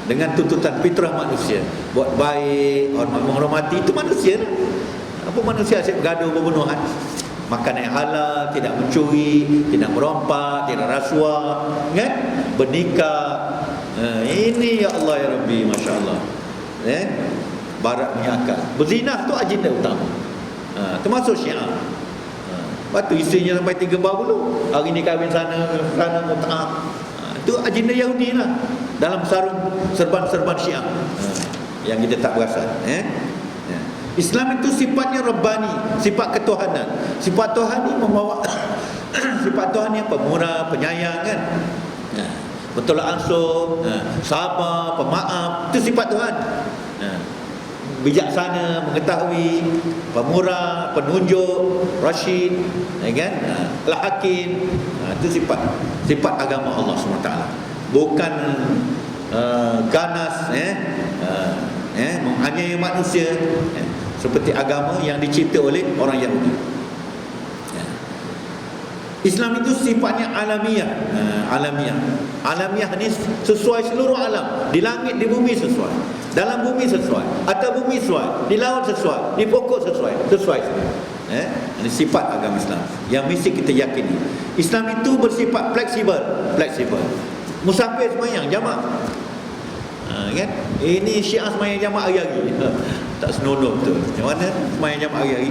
dengan tuntutan fitrah manusia. Buat baik, menghormati, itu manusia lah. Apa manusia asyik bergaduh, berbunuhan? Makan yang halal, tidak mencuri, tidak merompak, tidak rasuah, kan? Bernikah. Ini ya Allah ya Rabbi, Masya Allah. Barat punya akal. Berzinah tu agenda utama. Termasuk Syiah. Lepas tu isterinya sampai 30. Hari ni kahwin sana mut'ah. Itu agenda Yahudi lah, dalam sarung serban-serban Syiah. Yang kita tak perasan. Islam itu sifatnya Rabbani, sifat ketuhanan. Sifat Tuhan ni membawa sifat Tuhan yang pemurah, penyayang kan. Betul ansur, sabar, pemaaf, itu sifat Tuhan. Bijaksana, mengetahui, pemurah, penunjuk, rasyid, kan? Al-Hakim. Itu sifat agama Allah SWT. Bukan ganas, menganiaya manusia, seperti agama yang dicipta oleh orang Yahudi. Islam itu sifatnya alamiah. Alamiah ni sesuai seluruh alam. Di langit, di bumi sesuai. Dalam bumi sesuai. Atas bumi sesuai. Di laut sesuai. Di pokok sesuai. Ini sifat agama Islam yang mesti kita yakini. Islam itu bersifat fleksibel. Musafir semayang jamak. Kan? Ini Syiah semayang jamak hari-hari. Tak senonoh betul. Macam mana semayang jamak hari-hari?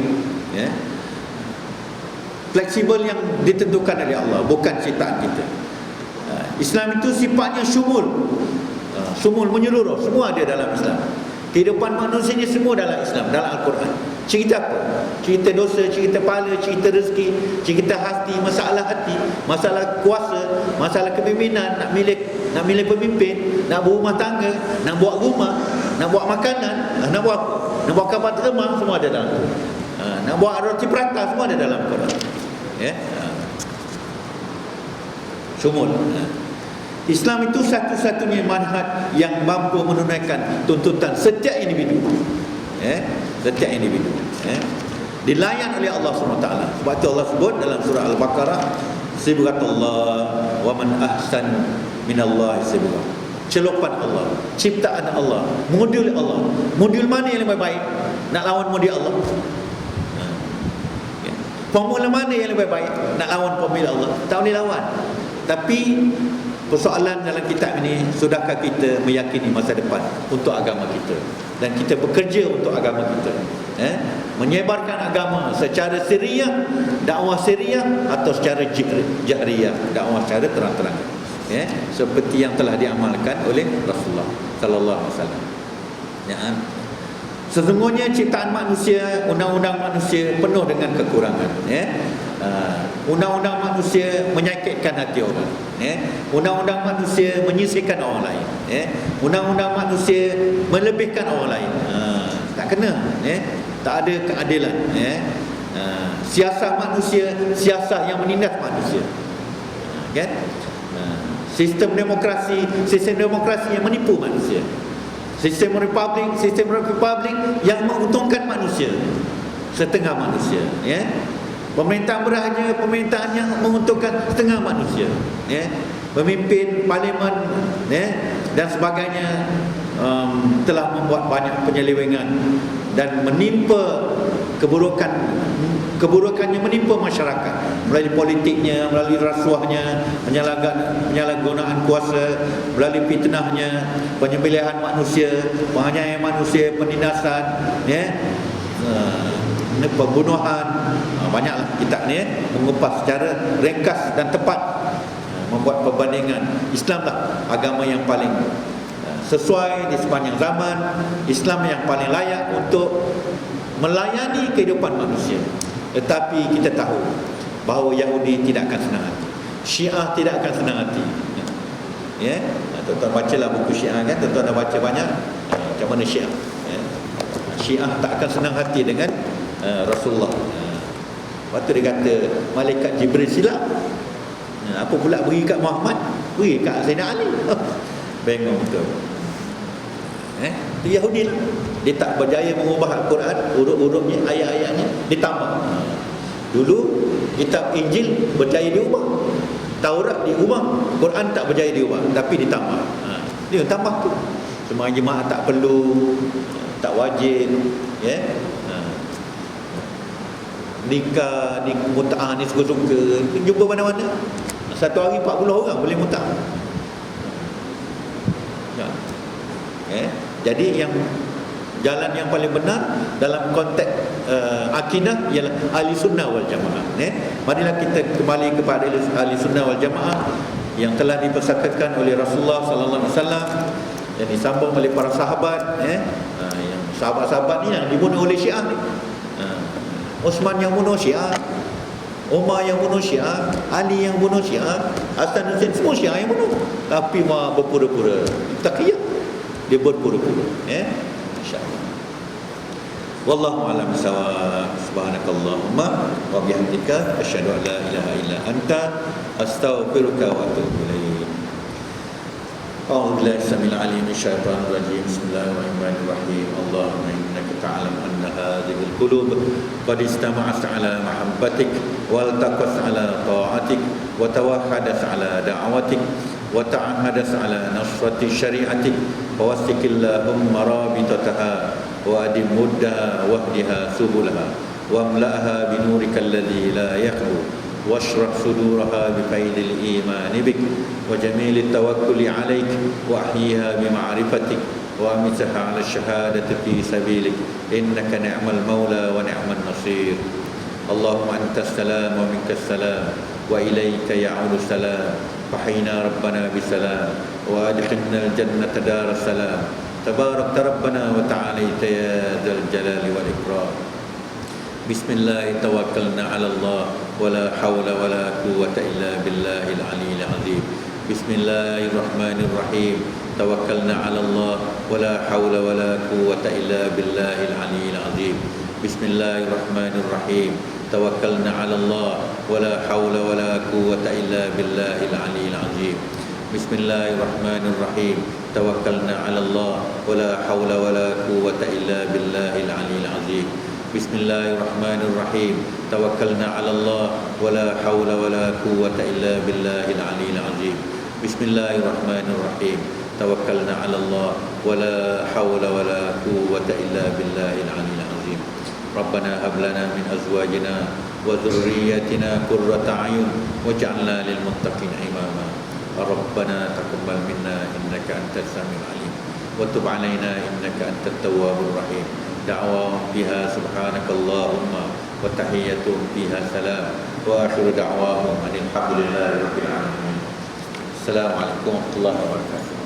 Fleksibel yang ditentukan oleh Allah, bukan ciptaan kita. Islam itu sifatnya syumul, menyeluruh, semua ada dalam Islam. Kehidupan manusianya semua dalam Islam, dalam Al-Quran. Cerita apa? Cerita dosa, cerita pahala, cerita rezeki, cerita hati, masalah kuasa, masalah kepimpinan, nak milih pemimpin, nak berumah tangga, nak buat rumah, nak buat makanan, nak buat apa? Nak buat kapal terbang, semua ada dalam Al-Quran. Nak buat roti prata, semua ada dalam Al-Quran. Sumul. Islam itu satu-satunya manhaj yang mampu menunaikan tuntutan setiap individu. Setiap individu. Dilayan oleh Allah SWT. Sebab itu Allah sebut dalam surah Al-Baqarah, sibghatullah wa man ahsan minallahi sibghah. Celupan Allah, ciptaan Allah, modul Allah. Modul mana yang lebih baik nak lawan modul Allah? Formula mana yang lebih baik nak lawan formula Allah? Tak boleh lawan. Tapi persoalan dalam kitab ini, sudahkah kita meyakini masa depan untuk agama kita, dan kita bekerja untuk agama kita, menyebarkan agama secara sirriyah, dakwah sirriyah, atau secara jahriyah, dakwah secara terang-terang, seperti yang telah diamalkan oleh Rasulullah sallallahu alaihi wasallam. Sesungguhnya ciptaan manusia, undang-undang manusia penuh dengan kekurangan. Undang-undang manusia menyakitkan hati orang. Undang-undang manusia menyisihkan orang lain. Undang-undang manusia melebihkan orang lain. Tak kena. Tak ada keadilan. Siasat manusia, siasat yang menindas manusia. Kan? Sistem demokrasi yang menipu manusia. Sistem republik yang menguntungkan manusia, setengah manusia. Pemerintahan beraja, pemerintahan yang menguntungkan setengah manusia. Pemimpin parlimen dan sebagainya telah membuat banyak penyelewengan dan menimpa keburukannya menimpa masyarakat melalui politiknya, melalui rasuahnya, penyalahgunaan kuasa, melalui fitnahnya, penyembelihan manusia, penganiayaan manusia, penindasan, pembunuhan. Banyaklah kitab ni mengupas secara ringkas dan tepat, membuat perbandingan. Islamlah agama yang paling sesuai di sepanjang zaman, Islam yang paling layak untuk melayani kehidupan manusia. Tetapi kita tahu bahawa Yahudi tidak akan senang hati, Syiah tidak akan senang hati. Tuan-tuan bacalah buku Syiah kan, tuan-tuan dah baca banyak macam mana Syiah. Syiah tak akan senang hati dengan Rasulullah. Lepas tu dia kata malaikat Jibril silap. Apa pula beri kat Muhammad, beri kat Sayyidina Ali. Bengong betul. Itu Yahudi lah. Dia tak berjaya mengubah Al-Quran, huruf-hurufnya, ayat-ayatnya ditambah. Dulu kitab Injil berjaya diubah, Taurat diubah, Quran tak berjaya diubah, tapi ditambah. Dia tambah tu. Semua jemaah tak perlu, tak wajib, nikah, mut'ah ni suka-suka, jumpa mana-mana. Satu hari 40 orang boleh mut'ah. Jadi yang Jalan yang paling benar dalam konteks akidah ialah ahli sunnah wal jamaah. Marilah kita kembali kepada ahli sunnah wal jamaah yang telah dipersakakan oleh Rasulullah sallallahu alaihi wasallam, yang disambung oleh para sahabat, yang sahabat-sahabat ni yang dibunuh oleh Syiah ni. Uthman yang bunuh Syiah, Umar yang bunuh Syiah, Ali yang bunuh Syiah, Hasan Hussein, semua Syiah yang bunuh. Tapi mah berpura-pura taqiyah, dia berpura-pura. InsyaAllah. Wallahu a'lam bishawab. Subhanakallahumma wa bihamdika asyhadu an la ilaha illa anta astaghfiruka wa atubu ilaik. A'udzu billahi samil alim minasyaitonir rajim. Bismillahirrahmanirrahim. Allahumma innaka ta'lam anna hadhihi al-qulub qad istama'at 'ala mahabbatik wal taqas 'ala ta'atik wa tawahhadat 'ala da'watik wa ta'ahadat 'ala nasrati syari'atik wa wastikillahumma rabitataha wa adim muddaha wahdiha subulaha wa amla'aha binurika alladhi la yakhlu واشرح صدورها بفيض الإيمان بك وجميل التوكل عليك وأحييها بمعرفتك وأمتها على الشهادة في سبيلك إنك نعم المولى ونعم النصير. اللهم أنت السلام ومنك السلام وإليك يعود السلام. فحينا ربنا بسلام وأدخلنا الجنة دار السلام. تبارك ربنا وتعاليت يا ذا الجلال والإكرام. بسم الله توكلنا على الله ولا حول ولا قوة إلا بالله العلي العظيم. بسم الله الرحمن الرحيم. توكلنا على الله ولا حول ولا قوة إلا بالله العلي العظيم. بسم الله الرحمن الرحيم. توكلنا على الله ولا حول ولا قوة إلا بالله العلي العظيم. بسم الله الرحمن الرحيم. توكلنا على الله ولا حول ولا قوة إلا بالله العلي العظيم. بسم الله الرحمن الرحيم. توكلنا على الله ولا حول ولا قوة إلا بالله العلي العظيم. بسم الله الرحمن الرحيم. توكلنا على الله ولا حول ولا قوة إلا بالله العلي العظيم. ربنا هب لنا من أزواجنا وذرياتنا قرة أعين واجعلنا للمتقين إماما. ربنا تقبل منا إنك أنت السميع العليم وتب علينا إنك أنت التواب الرحيم. دعواهم فيها سبحانك اللهم وتحيتهم فيها سلام وآخر دعواهم أن الحمد لله رب العالمين. السلام عليكم ورحمة الله وبركاته.